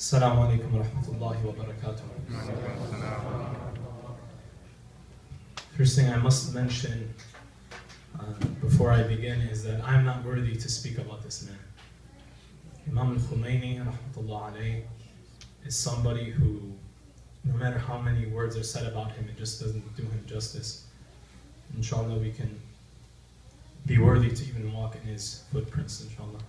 Assalamu alaikum wa rahmatullahi wa barakatuh. First thing I must mention before I begin is that I'm not worthy to speak about this man. Imam Khomaini, rahmatullah alayhi, is somebody who, no matter how many words are said about him, it just doesn't do him justice. Inshallah, we can be worthy to even walk in his footprints, inshallah.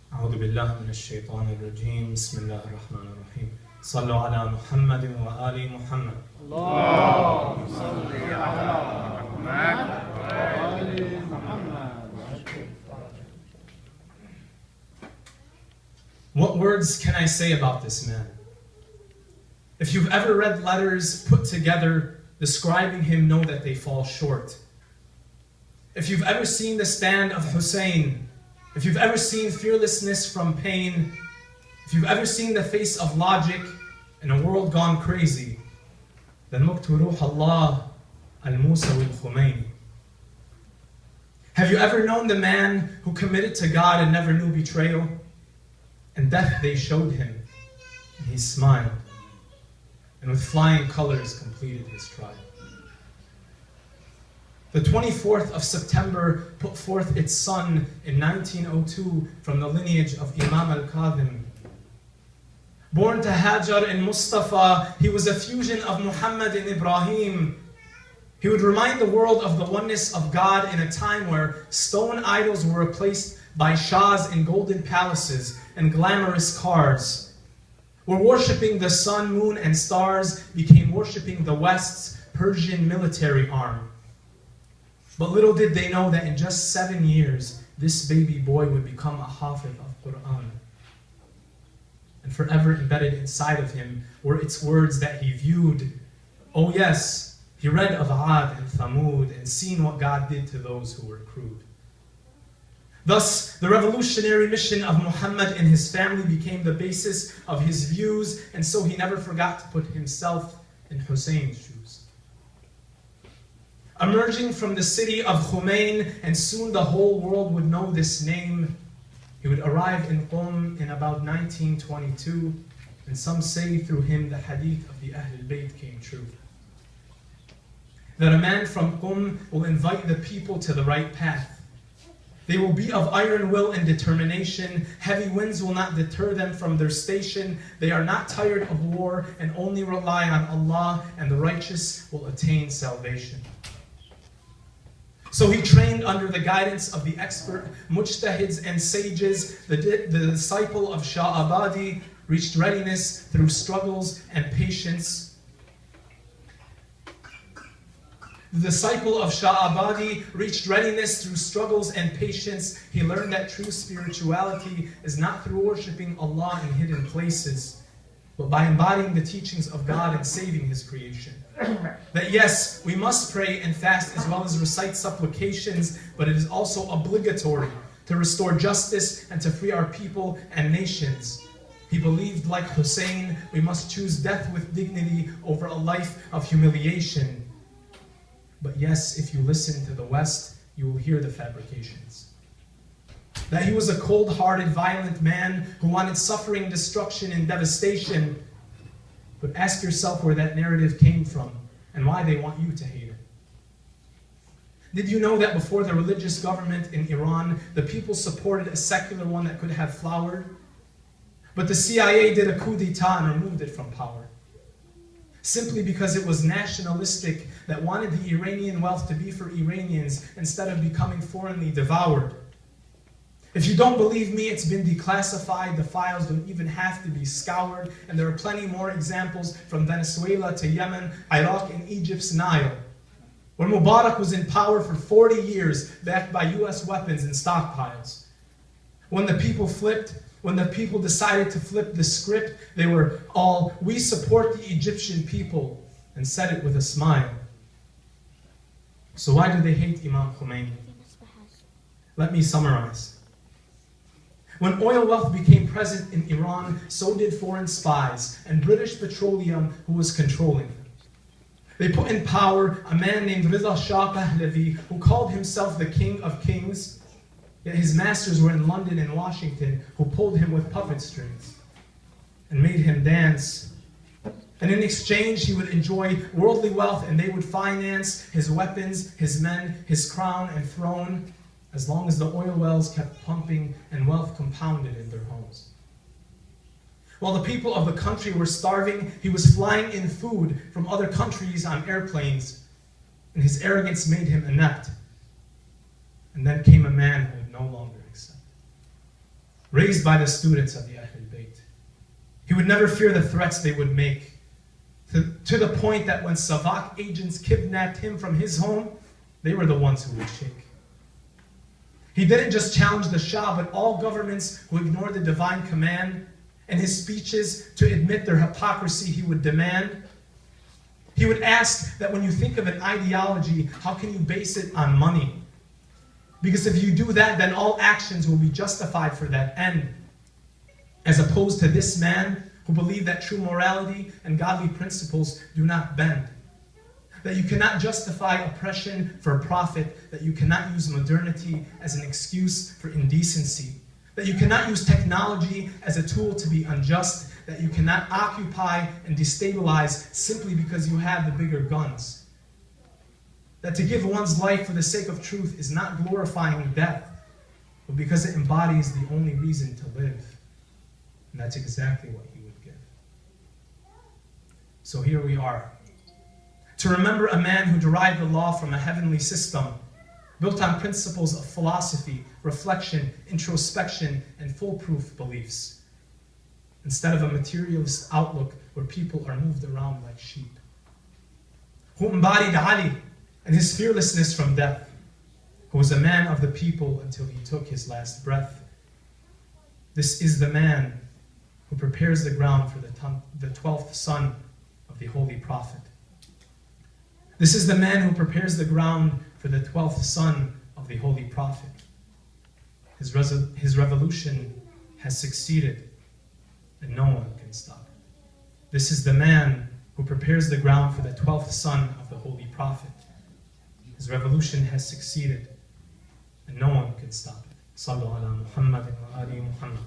أعوذ بالله من الشيطان الرجيم بسم الله الرحمن الرحيم صلوا على محمد وآل محمد اللهم صل على محمد وآل محمد. What words can I say about this man? If you've ever read letters put together describing him, know that they fall short. If you've ever seen the stand of Hussein, if you've ever seen fearlessness from pain, if you've ever seen the face of logic in a world gone crazy, then look to Ruh Allah al-Musawi al-Khomaini. Have you ever known the man who committed to God and never knew betrayal? And death they showed him, and he smiled, and with flying colors completed his trial. The 24th of September put forth its son in 1902 from the lineage of Imam al-Kadhim. Born to Hajar and Mustafa, he was a fusion of Muhammad and Ibrahim. He would remind the world of the oneness of God in a time where stone idols were replaced by shahs in golden palaces and glamorous cars, where worshipping the sun, moon, and stars became worshipping the West's Persian military arm. But little did they know that in just 7 years, this baby boy would become a hafiz of Quran. And forever embedded inside of him were its words that he viewed. Oh yes, he read of Ad and Thamud and seen what God did to those who were crude. Thus, the revolutionary mission of Muhammad and his family became the basis of his views, and so he never forgot to put himself in Hussein's shoes. Emerging from the city of Khomeini, and soon the whole world would know this name, he would arrive in Qom in about 1922, and some say through him the hadith of the Ahlul Bayt came true. That a man from Qom will invite the people to the right path. They will be of iron will and determination. Heavy winds will not deter them from their station. They are not tired of war and only rely on Allah, and the righteous will attain salvation. So he trained under the guidance of the expert mujtahids and sages. The disciple of Shah Abadi reached readiness through struggles and patience. The disciple of Shah Abadi reached readiness through struggles and patience. He learned that true spirituality is not through worshipping Allah in hidden places, but by embodying the teachings of God and saving His creation. That yes, we must pray and fast as well as recite supplications, but it is also obligatory to restore justice and to free our people and nations. He believed, like Hussein, we must choose death with dignity over a life of humiliation. But yes, if you listen to the West, you will hear the fabrications. That he was a cold-hearted, violent man who wanted suffering, destruction, and devastation. But ask yourself where that narrative came from and why they want you to hate it. Did you know that before the religious government in Iran, the people supported a secular one that could have flowered? But the CIA did a coup d'etat and removed it from power. Simply because it was nationalistic, that wanted the Iranian wealth to be for Iranians instead of becoming foreignly devoured. If you don't believe me, it's been declassified. The files don't even have to be scoured. And there are plenty more examples from Venezuela to Yemen, Iraq, and Egypt's Nile, where Mubarak was in power for 40 years, backed by US weapons and stockpiles. When the people flipped, when the people decided to flip the script, they were all, we support the Egyptian people, and said it with a smile. So why do they hate Imam Khomeini? Let me summarize. When oil wealth became present in Iran, so did foreign spies and British Petroleum, who was controlling them. They put in power a man named Reza Shah Pahlavi, who called himself the King of Kings, Yet his masters were in London and Washington, who pulled him with puppet strings and made him dance. And in exchange, he would enjoy worldly wealth, and they would finance his weapons, his men, his crown and throne, as long as the oil wells kept pumping and wealth compounded in their homes. While the people of the country were starving, he was flying in food from other countries on airplanes, and his arrogance made him inept. And then came a man who would no longer accept. Raised by the students of the Ahlul Bayt, he would never fear the threats they would make, to the point that when Savak agents kidnapped him from his home, they were the ones who would shake. He didn't just challenge the Shah, but all governments who ignored the divine command. In his speeches, to admit their hypocrisy, he would demand. He would ask that when you think of an ideology, how can you base it on money? Because if you do that, then all actions will be justified for that end. As opposed to this man who believed that true morality and godly principles do not bend. That you cannot justify oppression for a profit, that you cannot use modernity as an excuse for indecency, that you cannot use technology as a tool to be unjust, that you cannot occupy and destabilize simply because you have the bigger guns, that to give one's life for the sake of truth is not glorifying death, but because it embodies the only reason to live. And that's exactly what he would give. So here we are, to remember a man who derived the law from a heavenly system, built on principles of philosophy, reflection, introspection, and foolproof beliefs, instead of a materialist outlook where people are moved around like sheep. Who embodied Ali and his fearlessness from death, who was a man of the people until he took his last breath. This is the man who prepares the ground for the 12th son of the Holy Prophet. This is the man who prepares the ground for the 12th son of the Holy Prophet. His revolution has succeeded, and no one can stop it. This is the man who prepares the ground for the 12th son of the Holy Prophet. His revolution has succeeded, and no one can stop it. Sallu ala Muhammad wa ali Muhammad.